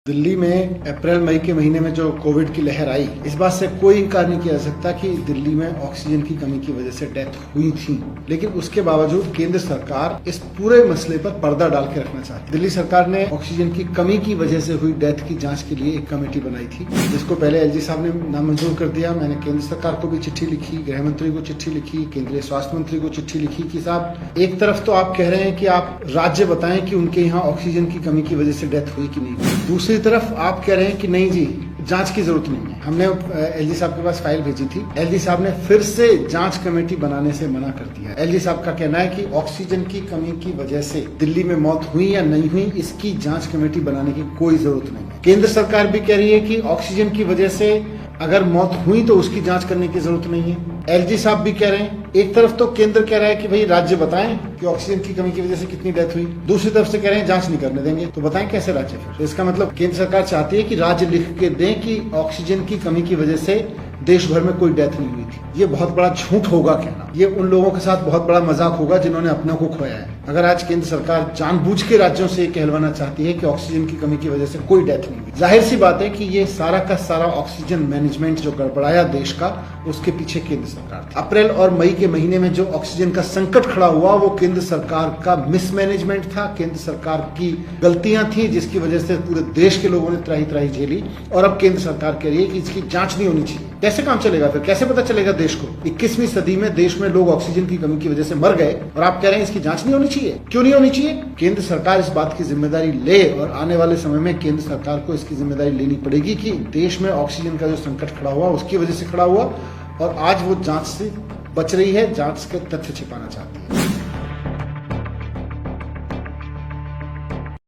दिल्ली में अप्रैल मई के महीने में जो कोविड की लहर आई, इस बात से कोई इनकार नहीं किया जा सकता कि दिल्ली में ऑक्सीजन की कमी की वजह से डेथ हुई थी। लेकिन उसके बावजूद केंद्र सरकार इस पूरे मसले पर पर्दा डाल के रखना चाहती है। दिल्ली सरकार ने ऑक्सीजन की कमी की वजह से हुई डेथ की जांच के लिए एक कमेटी बनाई थी, जिसको पहले एलजी साहब ने नामंजूर कर दिया। मैंने केंद्र सरकार को भी चिट्ठी लिखी, गृह मंत्री को चिट्ठी लिखी, केंद्रीय स्वास्थ्य मंत्री को चिट्ठी लिखी कि साहब, एक तरफ तो आप कह रहे हैं कि आप राज्य बताएं कि उनके यहाँ ऑक्सीजन की कमी की वजह से डेथ हुई कि नहीं, दूसरी तरफ आप कह रहे हैं कि नहीं जी, जांच की जरूरत नहीं है। हमने एलजी साहब के पास फाइल भेजी थी, एलजी साहब ने फिर से जांच कमेटी बनाने से मना कर दिया। एलजी साहब का कहना है कि ऑक्सीजन की कमी की वजह से दिल्ली में मौत हुई या नहीं हुई, इसकी जांच कमेटी बनाने की कोई जरूरत नहीं है। केंद्र सरकार भी कह रही है कि ऑक्सीजन की वजह से अगर मौत हुई तो उसकी जांच करने की जरूरत नहीं है। एलजी साहब भी कह रहे हैं, एक तरफ तो केंद्र कह रहा है कि भाई राज्य बताएं कि ऑक्सीजन की कमी की वजह से कितनी डेथ हुई, दूसरी तरफ से कह रहे हैं जांच नहीं करने देंगे। तो बताएं कैसे राज्य फिर? तो इसका मतलब केंद्र सरकार चाहती है कि राज्य लिख के दें कि ऑक्सीजन की कमी की वजह से देश भर में कोई डेथ नहीं हुई थी। ये बहुत बड़ा झूठ होगा कहना, ये उन लोगों के साथ बहुत बड़ा मजाक होगा जिन्होंने अपनों को खोया है। अगर आज केंद्र सरकार जानबूझ के राज्यों से कहलवाना चाहती है कि ऑक्सीजन की कमी की वजह से कोई डेथ नहीं हुई, जाहिर सी बात है कि ये सारा का सारा ऑक्सीजन मैनेजमेंट जो गड़बड़ाया देश का, उसके पीछे केंद्र सरकार थी। अप्रैल और मई के महीने में जो ऑक्सीजन का संकट खड़ा हुआ, वो केंद्र सरकार का मिसमैनेजमेंट था, केंद्र सरकार की गलतियां थी, जिसकी वजह से पूरे देश के लोगों ने त्राही त्राही झेली। और अब केंद्र सरकार कह रही है कि इसकी जांच नहीं होनी चाहिए। कैसे काम चलेगा फिर? कैसे पता चलेगा देश को? 21वीं सदी में देश में लोग ऑक्सीजन की कमी की वजह से मर गए और आप कह रहे हैं इसकी जांच नहीं होनी चाहिए। क्यों नहीं होनी चाहिए? केंद्र सरकार इस बात की जिम्मेदारी ले, और आने वाले समय में केंद्र सरकार को इसकी जिम्मेदारी लेनी पड़ेगी कि देश में ऑक्सीजन का जो संकट खड़ा हुआ उसकी वजह से खड़ा हुआ, और आज वो जांच से बच रही है, जांच के तथ्य छिपाना चाहती है।